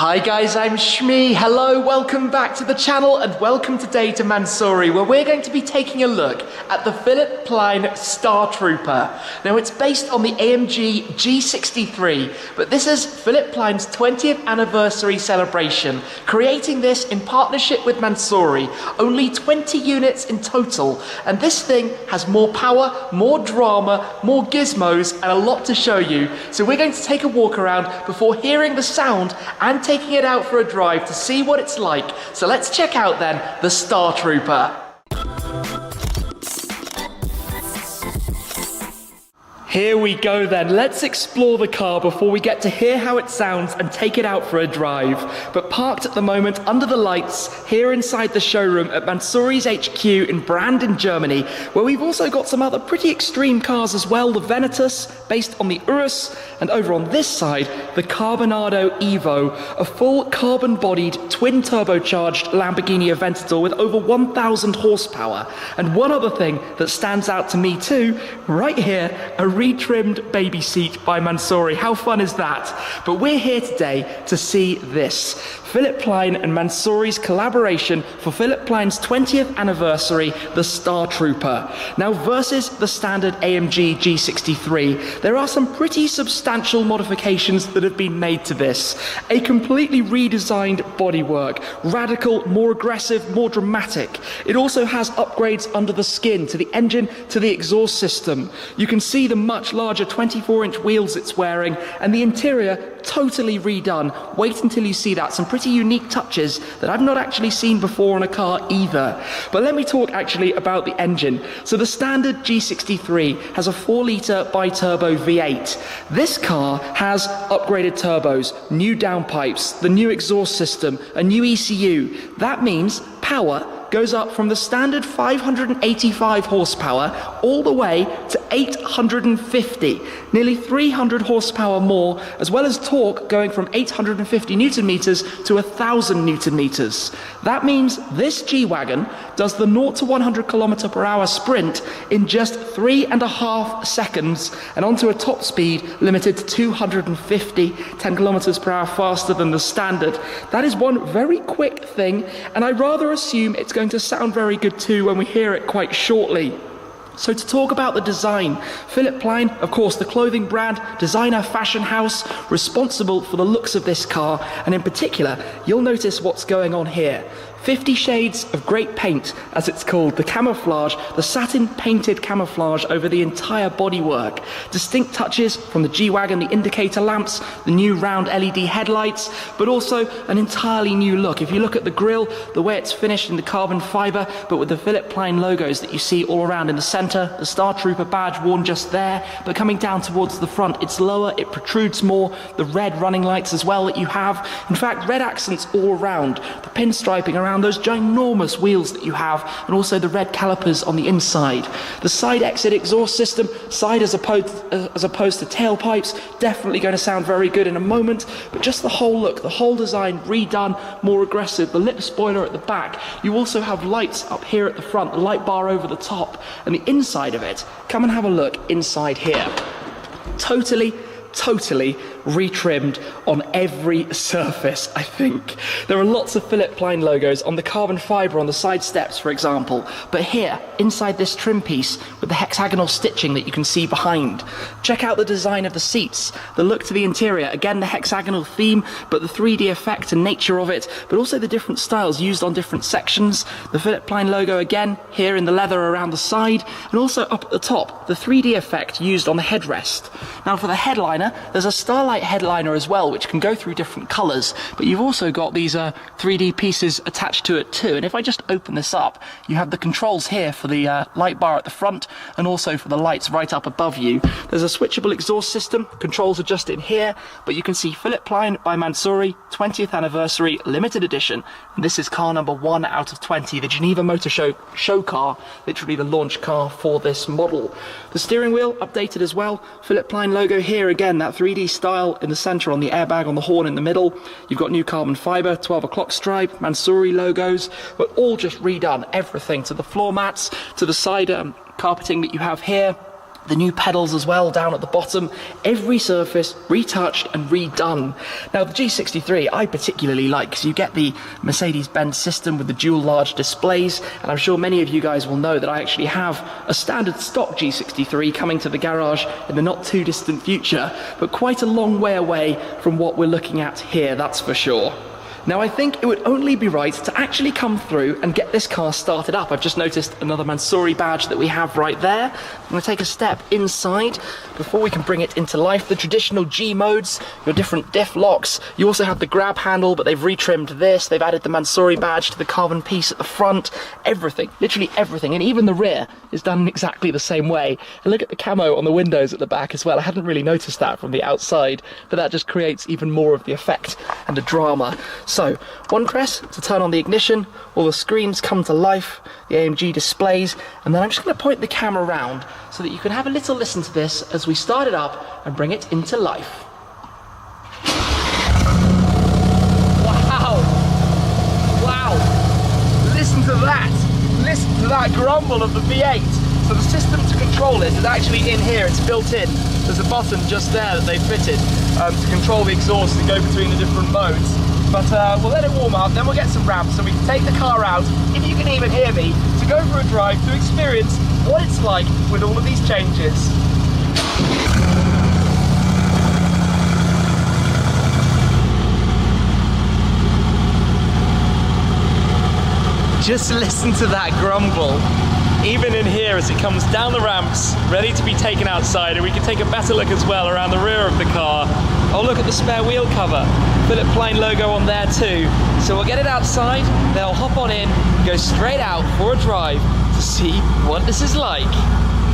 Hi guys, I'm SHMEE. Hello, welcome back to the channel and welcome today to Mansory, where we're going to be taking a look at the Philipp Plein Star Trooper. Now it's based on the AMG G63, but this is Philipp Plein's 20th anniversary celebration, creating this in partnership with Mansory. Only 20 units in total, and this thing has more power, more drama, more gizmos, and a lot to show you. So we're going to take a walk around before hearing the sound and taking it out for a drive to see what it's like. So let's check out then the Star Trooper. Here we go then, let's explore the car before we get to hear how it sounds and take it out for a drive. But parked at the moment under the lights here inside the showroom at Mansory's HQ in Brandon, Germany, where we've also got some other pretty extreme cars as well, the Venatus based on the Urus, and over on this side, the Carbonado Evo, a full carbon-bodied twin turbocharged Lamborghini Aventador with over 1,000 horsepower. And one other thing that stands out to me too, right here, a retrimmed baby seat by Mansory. How fun is that? But we're here today to see this. Philipp Plein and Mansory's collaboration for Philipp Plein's 20th anniversary, the Star Trooper. Now versus the standard AMG G63, there are some pretty substantial modifications that have been made to this. A completely redesigned bodywork, radical, more aggressive, more dramatic. It also has upgrades under the skin, to the engine, to the exhaust system. You can see the much larger 24-inch wheels it's wearing, and the interior totally redone. Wait until you see that. Some pretty unique touches that I've not actually seen before on a car either. But let me talk actually about the engine. So the standard G63 has a 4-litre bi-turbo V8. This car has upgraded turbos, new downpipes, the new exhaust system, a new ECU. That means power goes up from the standard 585 horsepower all the way to 850, nearly 300 horsepower more, as well as torque going from 850 newton meters to 1,000 newton meters. That means this G-Wagon does the 0 to 100 kilometer per hour sprint in just 3.5 seconds, and onto a top speed limited to 250, 10 kilometers per hour faster than the standard. That is one very quick thing, and I rather assume it's going to sound very good too when we hear it quite shortly. So to talk about the design, Philipp Plein, of course, the clothing brand, designer, fashion house, responsible for the looks of this car, and in particular, you'll notice what's going on here. 50 shades of great paint, as it's called, the camouflage, the satin painted camouflage over the entire bodywork. Distinct touches from the G-Wagon, the indicator lamps, the new round LED headlights, but also an entirely new look. If you look at the grille, the way it's finished in the carbon fiber, but with the Philipp Plein logos that you see all around in the center, the Star Trooper badge worn just there, but coming down towards the front, it's lower, it protrudes more, the red running lights as well that you have. In fact, red accents all around, the pinstriping around those ginormous wheels that you have, and also the red calipers on the inside. The side exit exhaust system, side as opposed to tailpipes, definitely going to sound very good in a moment, but just the whole look, the whole design redone, more aggressive, the lip spoiler at the back. You also have lights up here at the front, the light bar over the top, and the inside of it. Come and have a look inside here. Totally retrimmed on every surface, I think. There are lots of Philipp Plein logos on the carbon fiber on the side steps, for example, but here, inside this trim piece, with the hexagonal stitching that you can see behind. Check out the design of the seats, the look to the interior, again the hexagonal theme, but the 3D effect and nature of it, but also the different styles used on different sections. The Philipp Plein logo again, here in the leather around the side, and also up at the top, the 3D effect used on the headrest. Now for the headliner, there's a Starlight headliner as well, which can go through different colours, but you've also got these 3D pieces attached to it too. And if I just open this up, you have the controls here for the light bar at the front, and also for the lights right up above you. There's a switchable exhaust system, controls are just in here, but you can see Philipp Plein by Mansory, 20th anniversary limited edition, and this is car number 1 out of 20, the Geneva Motor Show car, literally the launch car for this model. The steering wheel updated as well, Philipp Plein logo here again, that 3D style in the centre on the airbag on the horn in the middle. You've got new carbon fibre, 12 o'clock stripe, Mansory logos, but all just redone. Everything, to the floor mats, to the side carpeting that you have here, The new pedals as well down at the bottom, every surface retouched and redone. Now the G63 I particularly like because you get the Mercedes-Benz system with the dual large displays, and I'm sure many of you guys will know that I actually have a standard stock G63 coming to the garage in the not too distant future, but quite a long way away from what we're looking at here, that's for sure. Now I think it would only be right to actually come through and get this car started up. I've just noticed another Mansory badge that we have right there. I'm going to take a step inside before we can bring it into life. The traditional G modes, your different diff locks. You also have the grab handle, but they've retrimmed this. They've added the Mansory badge to the carbon piece at the front. Everything, literally everything, and even the rear is done in exactly the same way. And look at the camo on the windows at the back as well. I hadn't really noticed that from the outside, but that just creates even more of the effect and the drama. So, one press to turn on the ignition, all the screens come to life, the AMG displays, and then I'm just going to point the camera around so that you can have a little listen to this as we start it up and bring it into life. Wow! Wow! Listen to that! Listen to that grumble of the V8! So the system to control it is actually in here, it's built in. There's a button just there that they've fitted to control the exhaust and go between the different modes. But we'll let it warm up, then we'll get some ramps so we can take the car out, if you can even hear me, to go for a drive to experience what it's like with all of these changes. Just listen to that grumble. Even in here as it comes down the ramps, ready to be taken outside, and we can take a better look as well around the rear of the car. Oh, look at the spare wheel cover. Philipp Plein logo on there too. So we'll get it outside, they'll hop on in, go straight out for a drive to see what this is like.